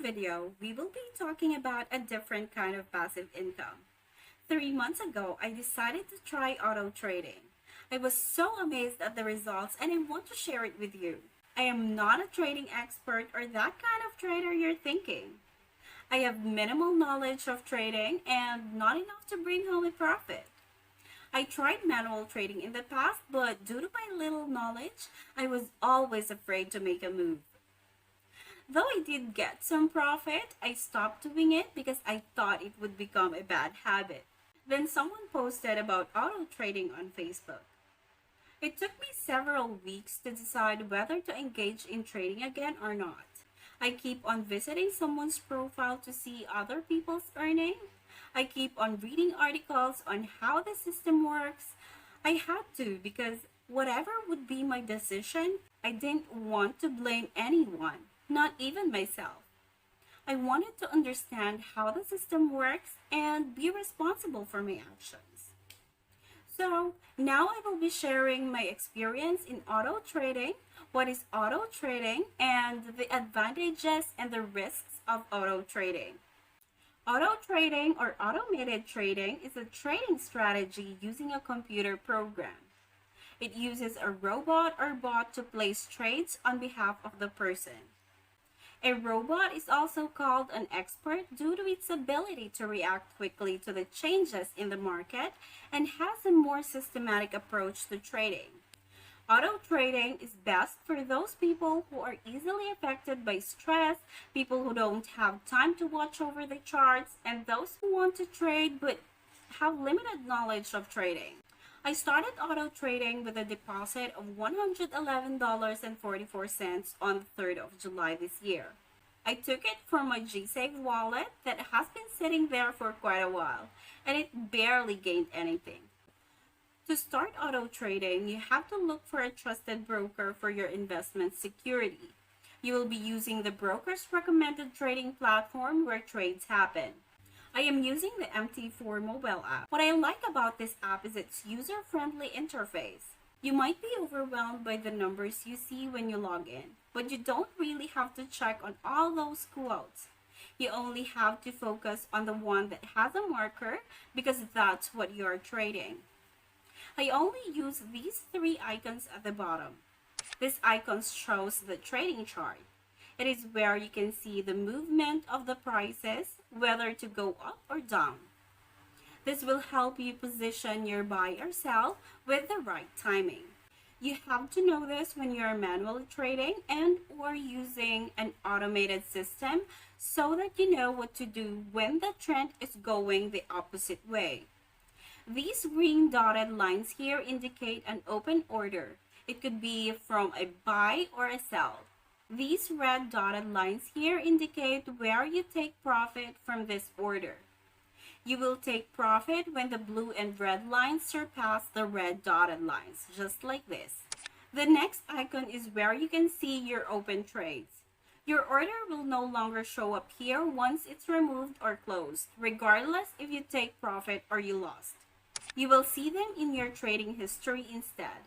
video, we will be talking about a different kind of passive income. 3 months ago, I decided to try auto trading. I was so amazed at the results and I want to share it with you. I am not a trading expert or that kind of trader you're thinking. I have minimal knowledge of trading and not enough to bring home a profit. I tried manual trading in the past, but due to my little knowledge, I was always afraid to make a move. Though I did get some profit, I stopped doing it because I thought it would become a bad habit. Then someone posted about auto trading on Facebook. It took me several weeks to decide whether to engage in trading again or not. I keep on visiting someone's profile to see other people's earning. I keep on reading articles on how the system works. I had to because whatever would be my decision, I didn't want to blame anyone, not even myself. I wanted to understand how the system works and be responsible for my actions. So now I will be sharing my experience in auto trading, what is auto trading, and the advantages and the risks of auto trading. Auto trading or automated trading is a trading strategy using a computer program. It uses a robot or bot to place trades on behalf of the person. A robot is also called an expert due to its ability to react quickly to the changes in the market and has a more systematic approach to trading. Auto trading is best for those people who are easily affected by stress, people who don't have time to watch over the charts, and those who want to trade but have limited knowledge of trading. I started auto trading with a deposit of $111.44 on the 3rd of July this year. I took it from my GSave wallet that has been sitting there for quite a while, and it barely gained anything. To start auto trading, you have to look for a trusted broker for your investment security. You will be using the broker's recommended trading platform where trades happen. I am using the MT4 mobile app. What I like about this app is its user-friendly interface. You might be overwhelmed by the numbers you see when you log in, but you don't really have to check on all those quotes. You only have to focus on the one that has a marker because that's what you're trading. I only use these three icons at the bottom. This icon shows the trading chart. It is where you can see the movement of the prices, whether to go up or down. This will help you position your buy or sell with the right timing. You have to know this when you are manually trading and or using an automated system so that you know what to do when the trend is going the opposite way. These green dotted lines here indicate an open order. It could be from a buy or a sell. These red dotted lines here indicate where you take profit from this order. You will take profit when the blue and red lines surpass the red dotted lines, just like this. The next icon is where you can see your open trades. Your order will no longer show up here once it's removed or closed, regardless if you take profit or you lost. You will see them in your trading history instead.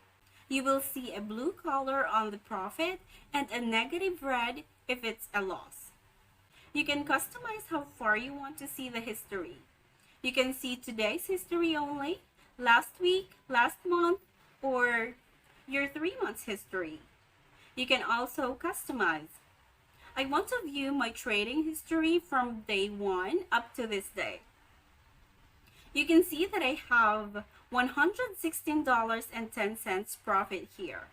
You will see a blue color on the profit and a negative red if it's a loss. You can customize how far you want to see the history. You can see today's history only, last week, last month, or your 3 months history. You can also customize. I want to view my trading history from day 1 up to this day. You can see that I have $116.10 profit here.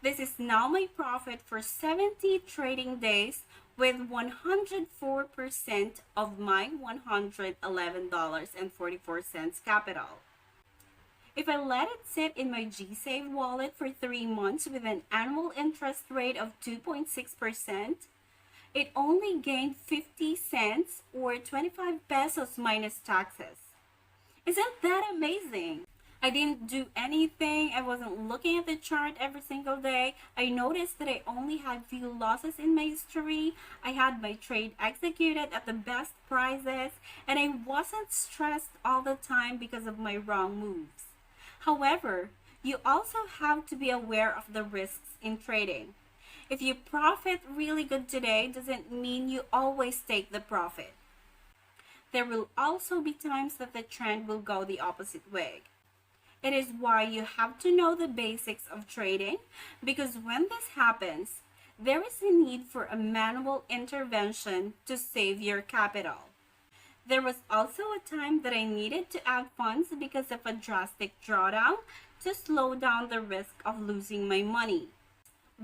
This is now my profit for 70 trading days with 104% of my $111.44 capital. If I let it sit in my GSave wallet for 3 months with an annual interest rate of 2.6%, it only gained 50 cents or 25 pesos minus taxes. Isn't that amazing? I didn't do anything. I wasn't looking at the chart every single day. I noticed that I only had few losses in my history. I had my trade executed at the best prices, and I wasn't stressed all the time because of my wrong moves. However, you also have to be aware of the risks in trading. If you profit really good today, doesn't mean you always take the profit. There will also be times that the trend will go the opposite way. It is why you have to know the basics of trading, because when this happens, there is a need for a manual intervention to save your capital. There was also a time that I needed to add funds because of a drastic drawdown to slow down the risk of losing my money.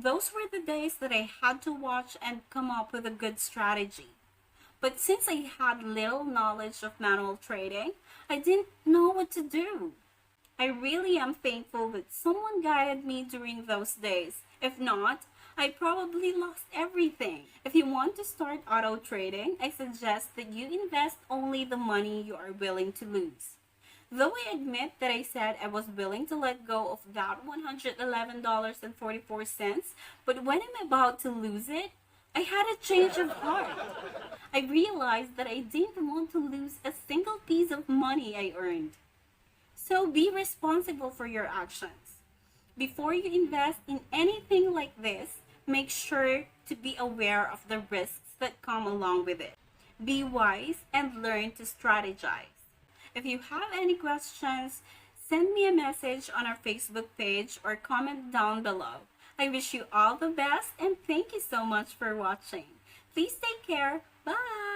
Those were the days that I had to watch and come up with a good strategy. But since I had little knowledge of manual trading, I didn't know what to do. I really am thankful that someone guided me during those days. If not, I probably lost everything. If you want to start auto trading, I suggest that you invest only the money you are willing to lose. Though I admit that I said I was willing to let go of that $111.44, but when I'm about to lose it, I had a change of heart. I realized that I didn't want to lose a single piece of money I earned. So be responsible for your actions. Before you invest in anything like this, make sure to be aware of the risks that come along with it. Be wise and learn to strategize. If you have any questions, send me a message on our Facebook page or comment down below. I wish you all the best and thank you so much for watching. Please take care. Bye!